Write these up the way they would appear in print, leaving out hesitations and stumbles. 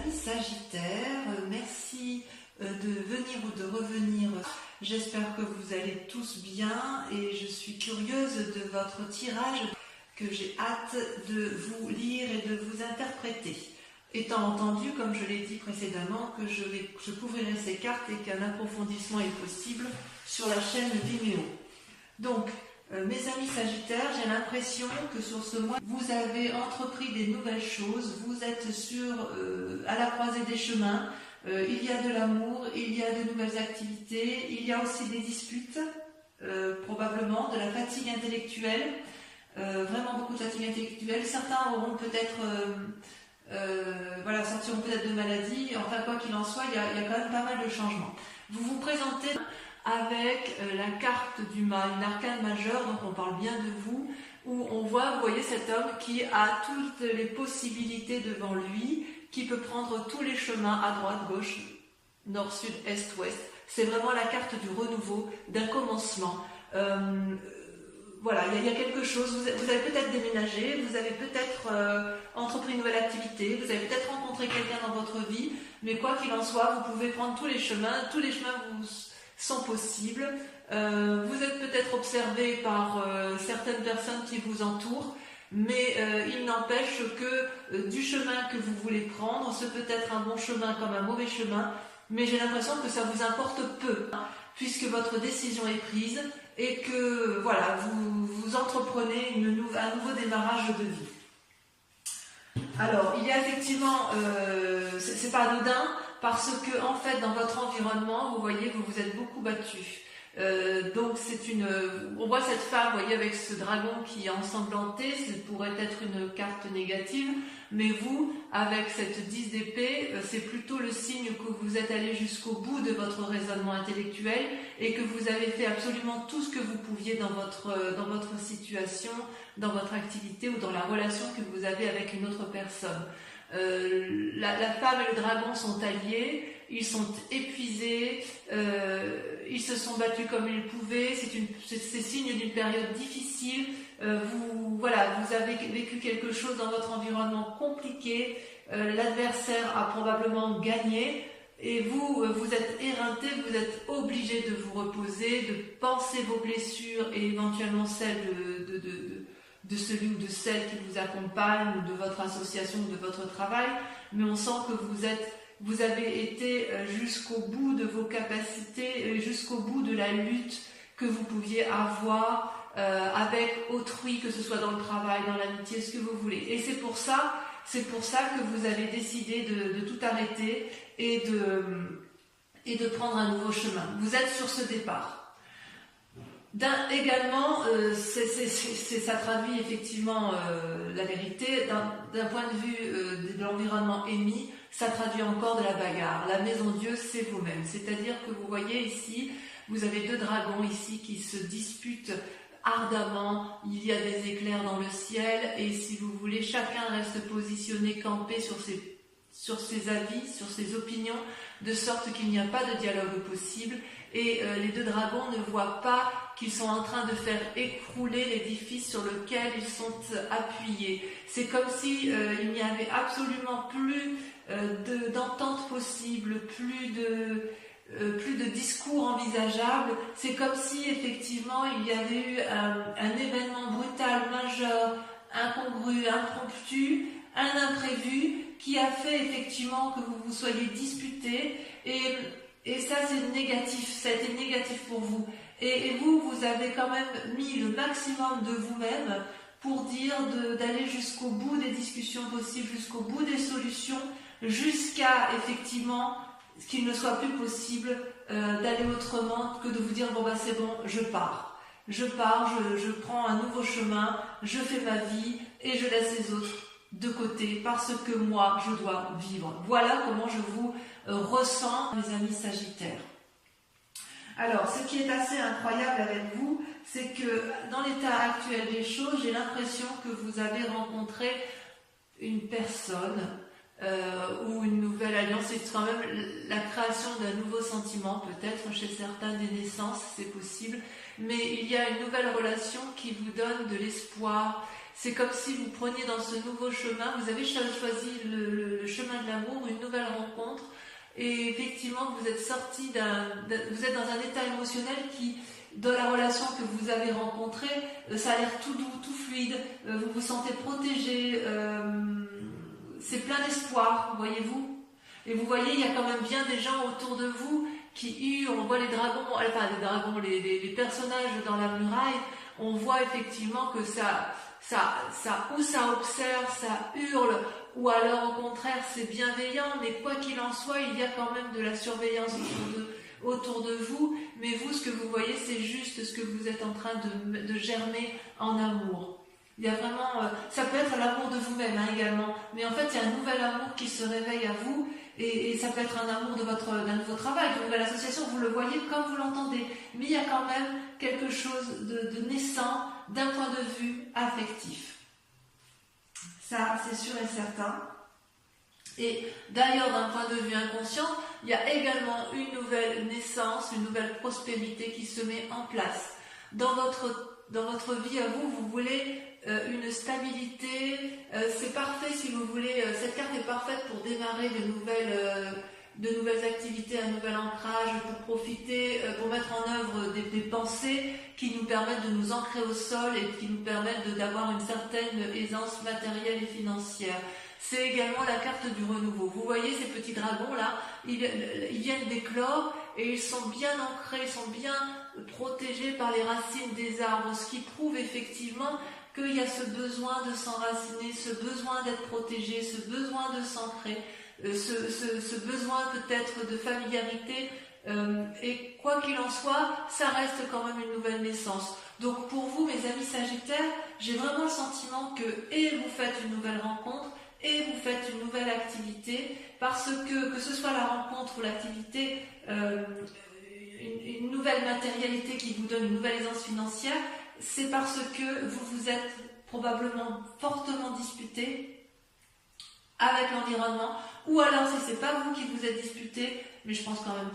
amis Sagittaires, merci de venir ou de revenir. J'espère que vous allez tous bien et je suis curieuse de votre tirage que j'ai hâte de vous lire et de vous interpréter. Étant entendu, comme je l'ai dit précédemment, que je couvrirai ces cartes et qu'un approfondissement est possible sur la chaîne Vimeo. Donc, mes amis Sagittaires, j'ai l'impression que sur ce mois, vous avez entrepris des nouvelles choses, vous êtes à la croisée des chemins, il y a de l'amour, il y a de nouvelles activités, il y a aussi des disputes, probablement, de la fatigue intellectuelle, vraiment beaucoup de fatigue intellectuelle. Certains auront peut-être, sortiront peut-être de maladie, enfin quoi qu'il en soit, il y a quand même pas mal de changements. Vous vous présentez avec la carte du mât, une arcane majeure, donc on parle bien de vous, où on voit, vous voyez cet homme qui a toutes les possibilités devant lui, qui peut prendre tous les chemins à droite, gauche, nord, sud, est, ouest. C'est vraiment la carte du renouveau, d'un commencement. Voilà, il y a quelque chose, vous avez peut-être déménagé, vous avez peut-être entrepris une nouvelle activité, vous avez peut-être rencontré quelqu'un dans votre vie, mais quoi qu'il en soit, vous pouvez prendre tous les chemins vous sont possibles. Vous êtes peut-être observé par certaines personnes qui vous entourent, mais il n'empêche que du chemin que vous voulez prendre, ce peut être un bon chemin comme un mauvais chemin, mais j'ai l'impression que ça vous importe peu, puisque votre décision est prise et que voilà, vous entreprenez un nouveau démarrage de vie. Alors, il y a effectivement, c'est pas anodin, parce que en fait, dans votre environnement, vous voyez, vous vous êtes beaucoup battu. Donc on voit cette femme, vous voyez, avec ce dragon qui est ensanglanté, ça pourrait être une carte négative, mais vous, avec cette 10 d'épée, c'est plutôt le signe que vous êtes allé jusqu'au bout de votre raisonnement intellectuel et que vous avez fait absolument tout ce que vous pouviez dans votre situation, dans votre activité ou dans la relation que vous avez avec une autre personne. La femme et le dragon sont alliés, ils sont épuisés, ils se sont battus comme ils pouvaient, c'est signe d'une période difficile, vous avez vécu quelque chose dans votre environnement compliqué, l'adversaire a probablement gagné, et vous êtes éreinté, vous êtes obligé de vous reposer, de penser vos blessures et éventuellement celles de celui ou de celle qui vous accompagne, ou de votre association, ou de votre travail, mais on sent que vous avez été jusqu'au bout de vos capacités, jusqu'au bout de la lutte que vous pouviez avoir avec autrui, que ce soit dans le travail, dans l'amitié, ce que vous voulez. Et c'est pour ça que vous avez décidé de tout arrêter et de prendre un nouveau chemin. Vous êtes sur ce départ. Également, ça traduit effectivement la vérité. D'un point de vue de l'environnement émis, ça traduit encore de la bagarre. La maison Dieu, c'est vous-même. C'est-à-dire que vous voyez ici, vous avez deux dragons ici qui se disputent ardemment. Il y a des éclairs dans le ciel et si vous voulez, chacun reste positionné, campé sur ses avis, sur ses opinions, de sorte qu'il n'y a pas de dialogue possible. Et les deux dragons ne voient pas qu'ils sont en train de faire écrouler l'édifice sur lequel ils sont appuyés. C'est comme si il n'y avait absolument plus d'entente possible, plus de discours envisageable. C'est comme si effectivement il y avait eu un événement brutal, majeur, incongru, impromptu, un imprévu qui a fait effectivement que vous vous soyez disputés et ça c'est négatif, ça a été négatif pour vous. Et vous avez quand même mis le maximum de vous-même pour dire d'aller jusqu'au bout des discussions possibles, jusqu'au bout des solutions, jusqu'à effectivement qu'il ne soit plus possible d'aller autrement que de vous dire bon bah c'est bon, je pars, je prends un nouveau chemin, je fais ma vie et je laisse les autres de côté parce que moi je dois vivre. Voilà comment je vous ressens, mes amis Sagittaires. Alors, ce qui est assez incroyable avec vous, c'est que dans l'état actuel des choses, j'ai l'impression que vous avez rencontré une personne ou une nouvelle alliance. C'est quand même la création d'un nouveau sentiment, peut-être chez certains des naissances, c'est possible. Mais il y a une nouvelle relation qui vous donne de l'espoir. C'est comme si vous preniez dans ce nouveau chemin, vous avez choisi le chemin de l'amour, une nouvelle et effectivement vous êtes sorti vous êtes dans un état émotionnel qui, dans la relation que vous avez rencontrée, ça a l'air tout doux, tout fluide, vous vous sentez protégé, c'est plein d'espoir, voyez-vous. Et vous voyez, il y a quand même bien des gens autour de vous qui hurlent, on voit les dragons, les personnages dans la muraille, on voit effectivement que ça observe, ça hurle, ou alors au contraire c'est bienveillant, mais quoi qu'il en soit, il y a quand même de la surveillance autour de vous, mais vous, ce que vous voyez, c'est juste ce que vous êtes en train de germer en amour. Il y a vraiment, ça peut être l'amour de vous-même également, mais en fait il y a un nouvel amour qui se réveille à vous, et ça peut être un amour d'un nouveau travail, d'une nouvelle association, vous le voyez comme vous l'entendez, mais il y a quand même quelque chose de naissant d'un point de vue affectif. Ça, c'est sûr et certain. Et d'ailleurs, d'un point de vue inconscient, il y a également une nouvelle naissance, une nouvelle prospérité qui se met en place. Dans votre vie à vous, vous voulez une stabilité, c'est parfait si vous voulez, cette carte est parfaite pour démarrer de nouvelles activités, un nouvel ancrage, pour profiter, pour mettre en œuvre des pensées qui nous permettent de nous ancrer au sol et qui nous permettent d'avoir une certaine aisance matérielle et financière. C'est également la carte du renouveau. Vous voyez ces petits dragons là, ils viennent d'éclore et ils sont bien ancrés, ils sont bien protégés par les racines des arbres, ce qui prouve effectivement qu'il y a ce besoin de s'enraciner, ce besoin d'être protégé, ce besoin de s'ancrer, ce besoin peut-être de familiarité, et quoi qu'il en soit, ça reste quand même une nouvelle naissance. Donc pour vous, mes amis Sagittaires, j'ai vraiment le sentiment que vous faites une nouvelle rencontre, et vous faites une nouvelle activité, parce que ce soit la rencontre ou l'activité, une nouvelle matérialité qui vous donne une nouvelle aisance financière, c'est parce que vous vous êtes probablement fortement disputé avec l'environnement, ou alors si c'est pas vous qui vous êtes disputé, mais je pense quand même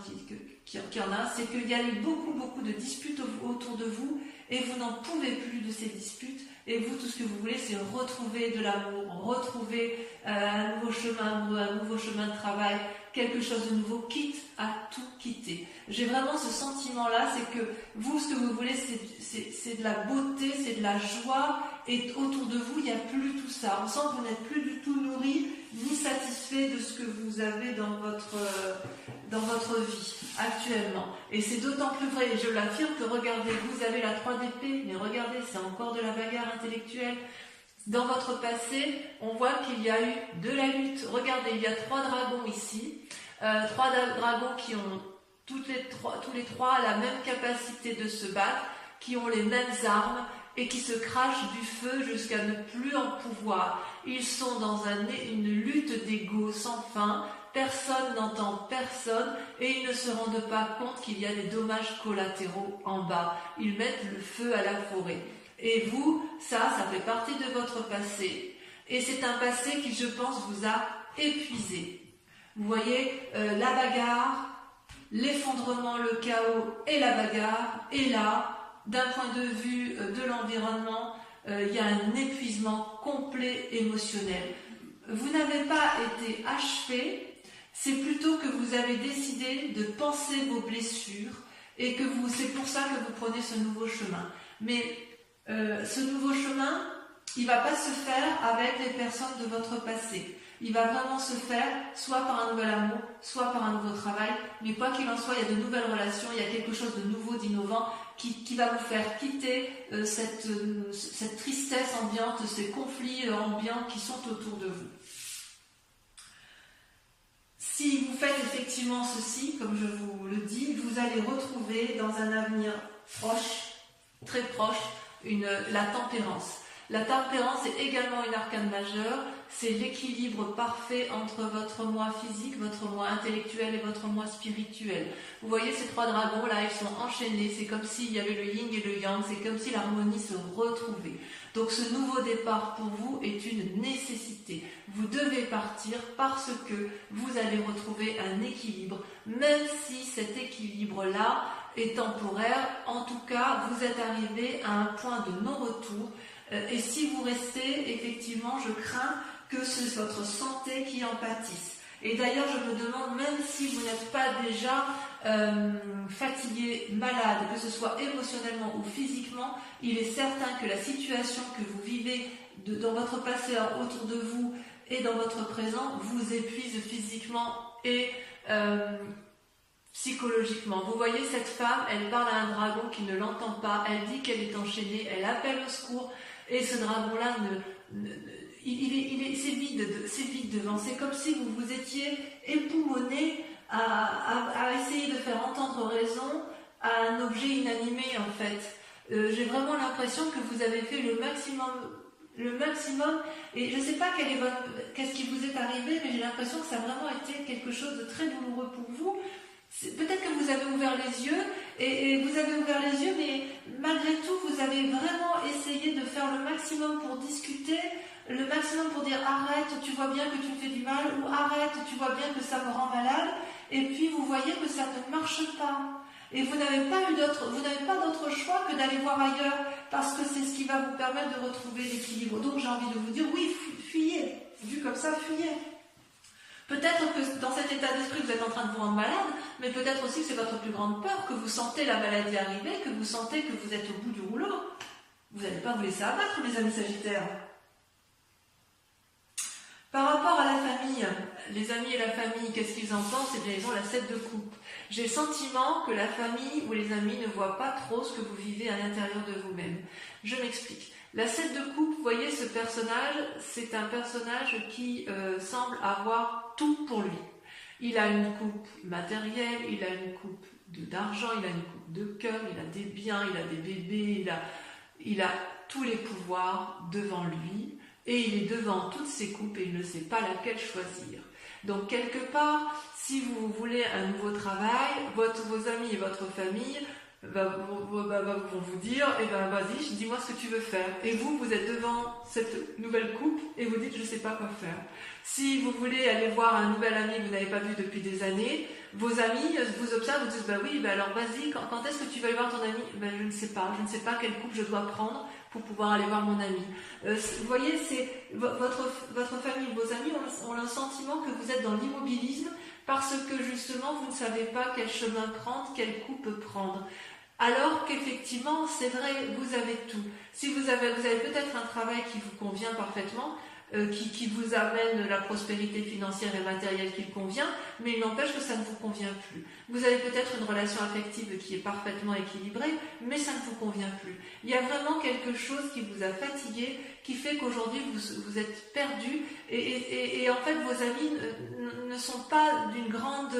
qu'il y en a, c'est qu'il y a eu beaucoup de disputes autour de vous, et vous n'en pouvez plus de ces disputes, et vous, tout ce que vous voulez, c'est retrouver de l'amour, retrouver un nouveau chemin amoureux, un nouveau chemin de travail, quelque chose de nouveau, quitte à tout quitter. J'ai vraiment ce sentiment-là, c'est que vous, ce que vous voulez, c'est de la beauté, c'est de la joie, et autour de vous, il n'y a plus tout ça. On sent que vous n'êtes plus du tout nourri, ni satisfait de ce que vous avez dans votre vie actuellement. Et c'est d'autant plus vrai, et je l'affirme, que regardez, vous avez la 3 d'épée, mais regardez, c'est encore de la bagarre intellectuelle. Dans votre passé, on voit qu'il y a eu de la lutte. Regardez, il y a 3 dragons ici, 3 dragons qui ont tous les trois la même capacité de se battre, qui ont les mêmes armes et qui se crachent du feu jusqu'à ne plus en pouvoir. Ils sont dans une lutte d'ego sans fin, personne n'entend personne et ils ne se rendent pas compte qu'il y a des dommages collatéraux en bas. Ils mettent le feu à la forêt. Et vous, ça fait partie de votre passé. Et c'est un passé qui, je pense, vous a épuisé. Vous voyez, la bagarre, l'effondrement, le chaos et la bagarre. Et là, d'un point de vue de l'environnement, il y a un épuisement complet émotionnel. Vous n'avez pas été achevé, c'est plutôt que vous avez décidé de penser vos blessures et que c'est pour ça que vous prenez ce nouveau chemin. Mais ce nouveau chemin, il ne va pas se faire avec les personnes de votre passé. Il va vraiment se faire soit par un nouvel amour, soit par un nouveau travail. Mais quoi qu'il en soit, il y a de nouvelles relations, il y a quelque chose de nouveau, d'innovant qui va vous faire quitter cette tristesse ambiante, ces conflits ambiants qui sont autour de vous. Si vous faites effectivement ceci, comme je vous le dis, vous allez retrouver dans un avenir proche, très proche, la tempérance. La tempérance est également une arcane majeure, c'est l'équilibre parfait entre votre moi physique, votre moi intellectuel et votre moi spirituel. Vous voyez ces 3 dragons là, ils sont enchaînés, c'est comme s'il y avait le yin et le yang, c'est comme si l'harmonie se retrouvait. Donc ce nouveau départ pour vous est une nécessité. Vous devez partir parce que vous allez retrouver un équilibre, même si cet équilibre-là est temporaire. En tout cas, vous êtes arrivé à un point de non-retour. Et si vous restez, effectivement, je crains que c'est votre santé qui en pâtisse. Et d'ailleurs, je me demande, même si vous n'êtes pas déjà fatigué, malade, que ce soit émotionnellement ou physiquement, il est certain que la situation que vous vivez dans votre passé autour de vous et dans votre présent vous épuise physiquement et psychologiquement. Vous voyez cette femme, elle parle à un dragon qui ne l'entend pas, elle dit qu'elle est enchaînée, elle appelle au secours et ce dragon-là c'est vide devant. C'est comme si vous vous étiez époumoné à essayer de faire entendre raison à un objet inanimé en fait. J'ai vraiment l'impression que vous avez fait le maximum et je ne sais pas qu'est-ce qui vous est arrivé, mais j'ai l'impression que ça a vraiment été quelque chose de très douloureux pour vous. Peut-être que vous avez ouvert les yeux et vous avez ouvert les yeux, mais malgré tout vous avez vraiment essayé de faire le maximum pour discuter, le maximum pour dire arrête, tu vois bien que tu me fais du mal, ou arrête, tu vois bien que ça me rend malade, et puis vous voyez que ça ne marche pas. Et vous n'avez pas d'autre choix que d'aller voir ailleurs, parce que c'est ce qui va vous permettre de retrouver l'équilibre. Donc j'ai envie de vous dire, oui, fuyez, vu comme ça, fuyez. Peut-être que dans cet état d'esprit, vous êtes en train de vous rendre malade, mais peut-être aussi que c'est votre plus grande peur, que vous sentez la maladie arriver, que vous sentez que vous êtes au bout du rouleau. Vous n'allez pas vous laisser abattre, les amis Sagittaires. Par rapport à la famille, les amis et la famille, qu'est-ce qu'ils en pensent? Eh bien, ils ont la 7 de coupe. J'ai le sentiment que la famille ou les amis ne voient pas trop ce que vous vivez à l'intérieur de vous-même. Je m'explique. La 7 de coupe, vous voyez, ce personnage, c'est un personnage qui semble avoir tout pour lui. Il a une coupe matérielle, il a une coupe d'argent, il a une coupe de cœur, il a des biens, il a des bébés, il a tous les pouvoirs devant lui. Et il est devant toutes ces coupes et il ne sait pas laquelle choisir. Donc quelque part, si vous voulez un nouveau travail, vos amis et votre famille vont vous dire, eh ben vas-y, dis-moi ce que tu veux faire. Et vous êtes devant cette nouvelle coupe et vous dites, je ne sais pas quoi faire. Si vous voulez aller voir un nouvel ami que vous n'avez pas vu depuis des années, vos amis vous observent, vous disent, bah oui, bah alors vas-y, quand est-ce que tu vas aller voir ton ami? Ben je ne sais pas quelle coupe je dois prendre pour pouvoir aller voir mon ami. Vous voyez, c'est votre famille, vos amis ont le sentiment que vous êtes dans l'immobilisme parce que justement vous ne savez pas quel chemin prendre, quelle coupe prendre. Alors qu'effectivement, c'est vrai, vous avez tout. Si vous avez peut-être un travail qui vous convient parfaitement, qui vous amène la prospérité financière et matérielle qui convient, mais il n'empêche que ça ne vous convient plus. Vous avez peut-être une relation affective qui est parfaitement équilibrée, mais ça ne vous convient plus. Il y a vraiment quelque chose qui vous a fatigué, qui fait qu'aujourd'hui vous êtes perdu, et en fait vos amis ne sont pas d'une grande...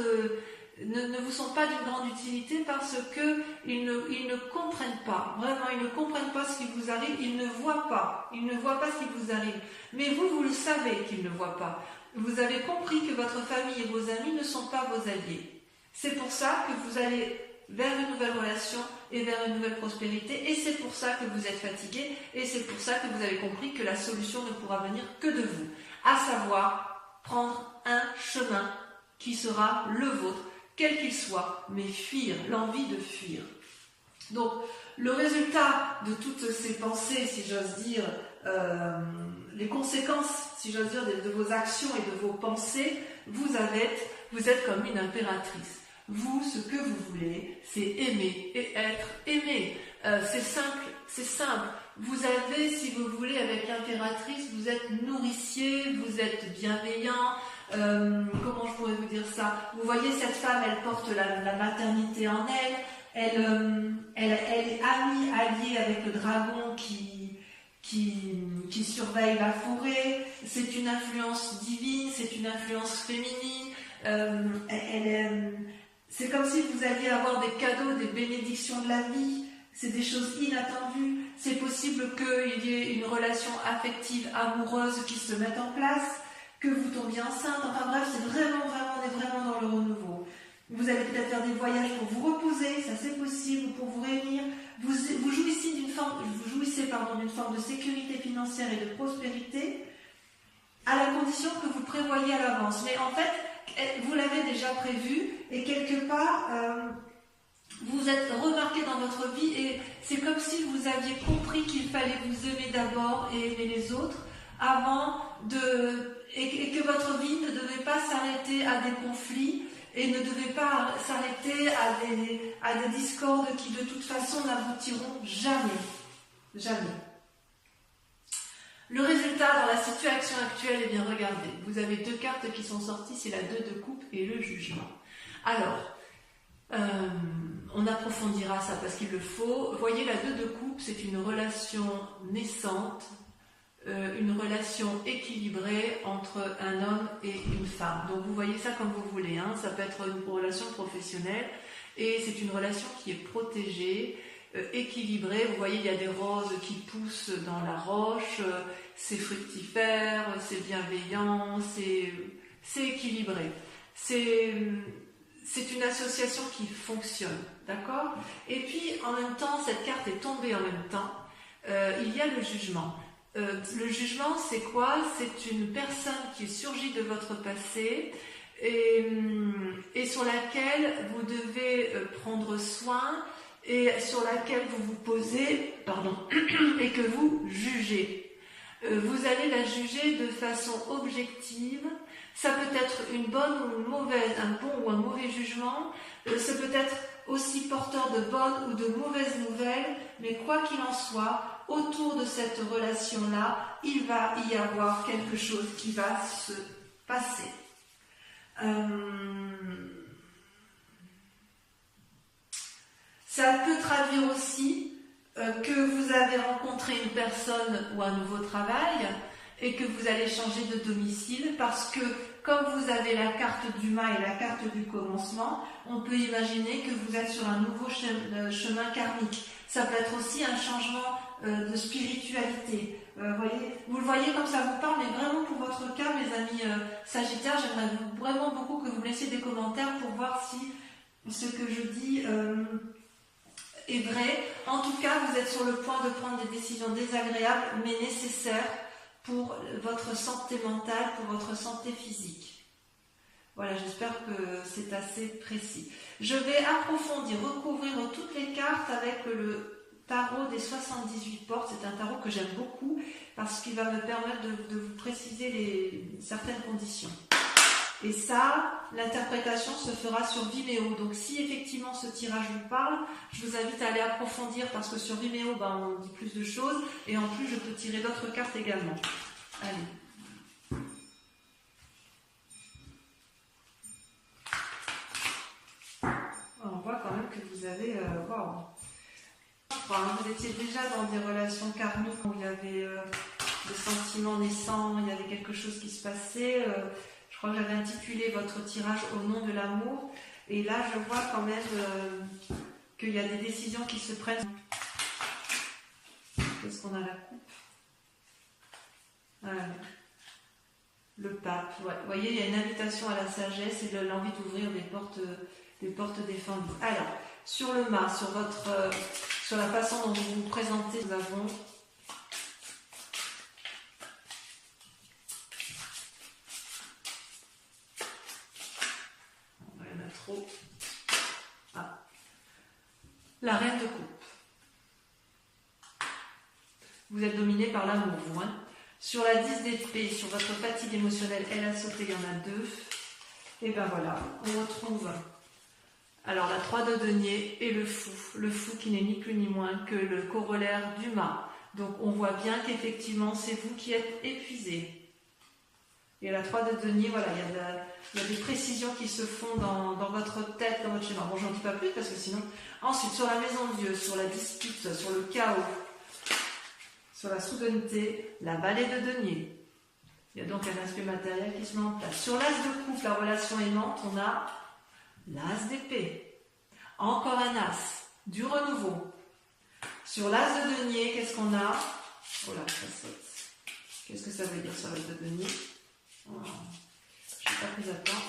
Ne vous sont pas d'une grande utilité parce qu'ils ne comprennent pas, vraiment ils ne comprennent pas ce qui vous arrive, ils ne voient pas ce qui vous arrive, mais vous le savez qu'ils ne voient pas, vous avez compris que votre famille et vos amis ne sont pas vos alliés, c'est pour ça que vous allez vers une nouvelle relation et vers une nouvelle prospérité, et c'est pour ça que vous êtes fatigué, et c'est pour ça que vous avez compris que la solution ne pourra venir que de vous, à savoir prendre un chemin qui sera le vôtre, quel qu'il soit, mais fuir, l'envie de fuir. Donc, le résultat de toutes ces pensées, si j'ose dire, les conséquences, si j'ose dire, de vos actions et de vos pensées, vous êtes comme une impératrice. Vous, ce que vous voulez, c'est aimer et être aimé. C'est simple. Vous avez, si vous voulez, avec l'impératrice, vous êtes nourricier, vous êtes bienveillant. Comment je pourrais vous dire ça? Vous voyez, cette femme, elle porte la maternité en elle est alliée avec le dragon qui surveille la forêt. C'est une influence divine, c'est une influence féminine. C'est comme si vous alliez avoir des cadeaux, des bénédictions de la vie. C'est des choses inattendues. C'est possible qu'il y ait une relation affective, amoureuse qui se mette en place, que vous tombiez enceinte. Enfin bref, c'est vraiment, on est vraiment dans le renouveau. Vous allez peut-être faire des voyages pour vous reposer, ça c'est possible, pour vous réunir. Vous jouissez d'une forme de sécurité financière et de prospérité, à la condition que vous prévoyez à l'avance. Mais en fait, vous l'avez déjà prévu, et quelque part, vous êtes remarqué dans votre vie, et c'est comme si vous aviez compris qu'il fallait vous aimer d'abord et aimer les autres, et que votre vie ne devait pas s'arrêter s'arrêter à des conflits et ne devez pas s'arrêter à des discordes qui de toute façon n'aboutiront jamais. Jamais. Le résultat dans la situation actuelle, eh bien regardez, vous avez deux cartes qui sont sorties, c'est la 2 de coupe et le jugement. Alors, on approfondira ça parce qu'il le faut. Vous voyez, la 2 de coupe, c'est une relation naissante, une relation équilibrée entre un homme et une femme. Donc vous voyez ça comme vous voulez, hein. Ça peut être une relation professionnelle et c'est une relation qui est protégée, équilibrée. Vous voyez, il y a des roses qui poussent dans la roche, c'est fructifère, c'est bienveillant, c'est équilibré. C'est une association qui fonctionne, d'accord? Et puis, en même temps, cette carte est tombée en même temps. Il y a le jugement. Le jugement, c'est quoi? C'est une personne qui surgit de votre passé et sur laquelle vous devez prendre soin et sur laquelle vous vous posez, et que vous jugez. Vous allez la juger de façon objective. Ça peut être une bonne ou une mauvaise, un bon ou un mauvais jugement. Ça peut être aussi porteur de bonnes ou de mauvaises nouvelles. Mais quoi qu'il en soit, autour de cette relation-là, il va y avoir quelque chose qui va se passer. Ça peut traduire aussi que vous avez rencontré une personne ou un nouveau travail et que vous allez changer de domicile parce que comme vous avez la carte du mât et la carte du commencement, on peut imaginer que vous êtes sur un nouveau chemin karmique. Ça peut être aussi un changement de spiritualité. Vous le voyez comme ça vous parle, mais vraiment pour votre cas, mes amis Sagittaires, j'aimerais vraiment beaucoup que vous me laissiez des commentaires pour voir si ce que je dis est vrai. En tout cas, vous êtes sur le point de prendre des décisions désagréables, mais nécessaires pour votre santé mentale, pour votre santé physique. Voilà, j'espère que c'est assez précis. Je vais approfondir, recouvrir toutes les cartes avec le tarot des 78 portes. C'est un tarot que j'aime beaucoup parce qu'il va me permettre de vous préciser certaines conditions. Et ça, l'interprétation se fera sur Vimeo. Donc si effectivement ce tirage vous parle, je vous invite à aller approfondir parce que sur Vimeo, on dit plus de choses. Et en plus, je peux tirer d'autres cartes également. Allez. On voit quand même que vous avez... vous étiez déjà dans des relations karmiques où il y avait des sentiments naissants, il y avait quelque chose qui se passait... Je crois que j'avais intitulé votre tirage au nom de l'amour. Et là, je vois quand même qu'il y a des décisions qui se prennent. Qu'est-ce qu'on a la coupe? Le pape. Ouais. Vous voyez, il y a une invitation à la sagesse et l'envie d'ouvrir des portes défendues. Alors, sur le mât, sur la façon dont vous vous présentez, nous avons... La reine de coupe. Vous êtes dominé par l'amour, vous. Sur la 10 d'épée, sur votre fatigue émotionnelle, elle a sauté, il y en a 2. Et ben voilà, on retrouve alors la 3 de denier et le fou. Le fou qui n'est ni plus ni moins que le corollaire du mât. Donc on voit bien qu'effectivement c'est vous qui êtes épuisé. Et la 3 de denier, voilà, il y a des précisions qui se font dans votre tête, dans votre schéma. Bon, j'en dis pas plus parce que sinon... Ensuite, sur la maison de Dieu, sur la dispute, sur le chaos, sur la soudaineté, la vallée de denier. Il y a donc un aspect matériel qui se met en place. Sur l'as de coupe, la relation aimante, on a l'as d'épée. Encore un as, du renouveau. Sur l'as de denier, qu'est-ce qu'on a? Oh là, ça saute. Qu'est-ce que ça veut dire sur l'as de denier? Oh, je n'ai pas pris à temps.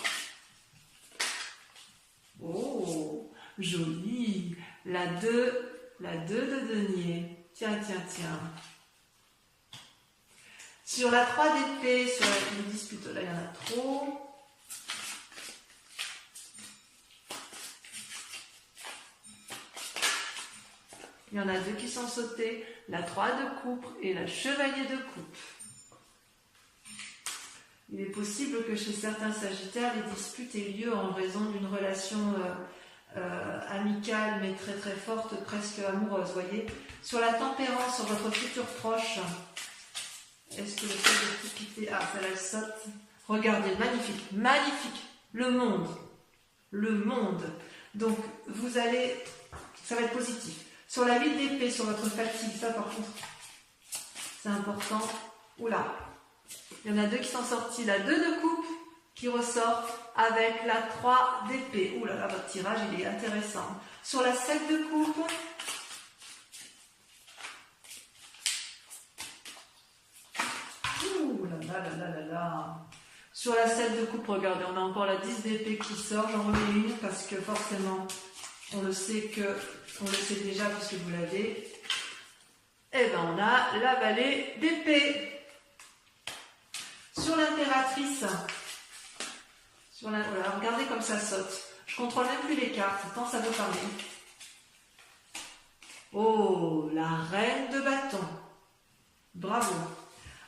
Oh, joli. La 2 de denier. Tiens. Sur la 3 d'épée, sur la dispute, là il y en a trop. Il y en a 2 qui sont sautés, la 3 de coupe et la chevalier de coupe. Il est possible que chez certains Sagittaires, les disputes aient lieu en raison d'une relation amicale, mais très très forte, presque amoureuse, voyez. Sur la tempérance, sur votre futur proche, est-ce que le fait de tout quitter... Ah, ça la saute. Regardez, magnifique, magnifique. Le monde. Le monde. Donc, vous allez... Ça va être positif. Sur la 8 d'épée, sur votre fatigue, ça par contre, c'est important. Oula, il y en a deux qui sont sortis. La 2 de coupe qui ressort avec la 3 d'épée. Oula, là, votre tirage, il est intéressant. Sur la 7 de coupe, sur la 7 de coupe, regardez, on a encore la 10 d'épée qui sort. J'en remets une parce que forcément, on le sait déjà puisque vous l'avez. Et ben on a la vallée d'épée. Sur l'impératrice, voilà, regardez comme ça saute. Je contrôle même plus les cartes, tant ça veut parler. Oh, la reine de bâton. Bravo.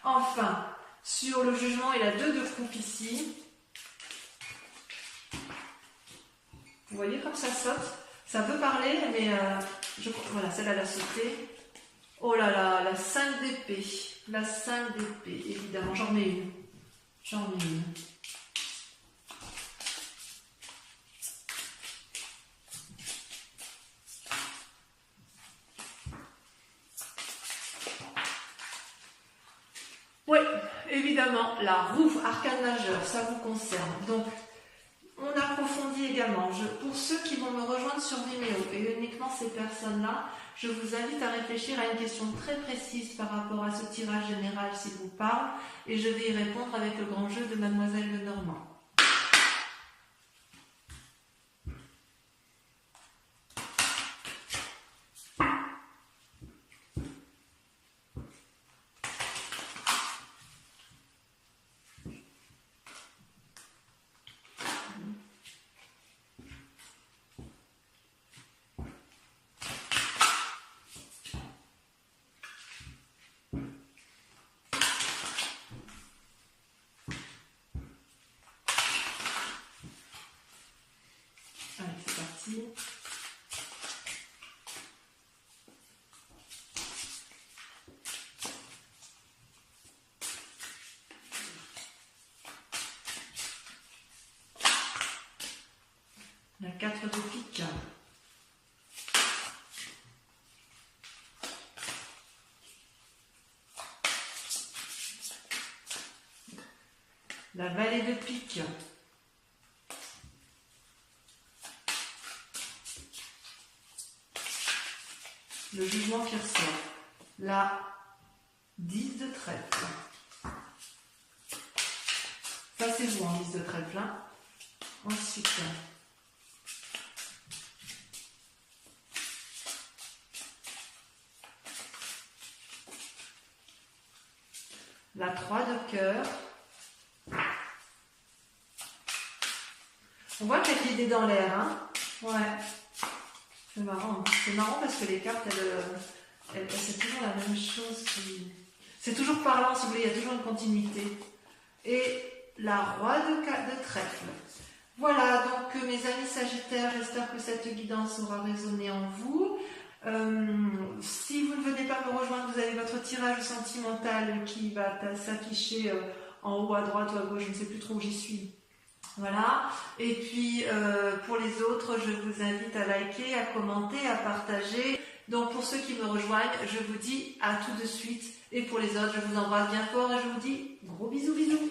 Enfin, sur le jugement et la 2 de coupe ici. Vous voyez comme ça saute? Ça peut parler, mais voilà, celle-là l'a sauté. Oh là là, la 5 d'épée. La 5 d'épée, évidemment. J'en mets une. J'en mets une. Oui, évidemment, la roue, arcane majeur, ça vous concerne. Donc, on approfondit également. Pour ceux qui vont me rejoindre sur Vimeo, et uniquement ces personnes-là, je vous invite à réfléchir à une question très précise par rapport à ce tirage général s'il vous parle, et je vais y répondre avec le grand jeu de Mademoiselle Lenormand. Allez, c'est parti. La 4 de pique. La vallée de pique. Le jugement qui ressort. La 10 de trèfle. Ça c'est vous en 10 de trèfle. Hein. Ensuite, la 3 de cœur. On voit qu'il y a de l'idée dans l'air. Hein. Ouais. C'est marrant. C'est marrant parce que les cartes, c'est toujours la même chose. C'est toujours parlant, si vous voulez, il y a toujours une continuité. Et la roi de trèfle. Voilà, donc mes amis Sagittaires, j'espère que cette guidance aura résonné en vous. Si vous ne venez pas me rejoindre, vous avez votre tirage sentimental qui va s'afficher en haut à droite ou à gauche, je ne sais plus trop où j'y suis. Voilà, et puis pour les autres, je vous invite à liker, à commenter, à partager. Donc pour ceux qui me rejoignent, je vous dis à tout de suite. Et pour les autres, je vous embrasse bien fort et je vous dis gros bisous bisous.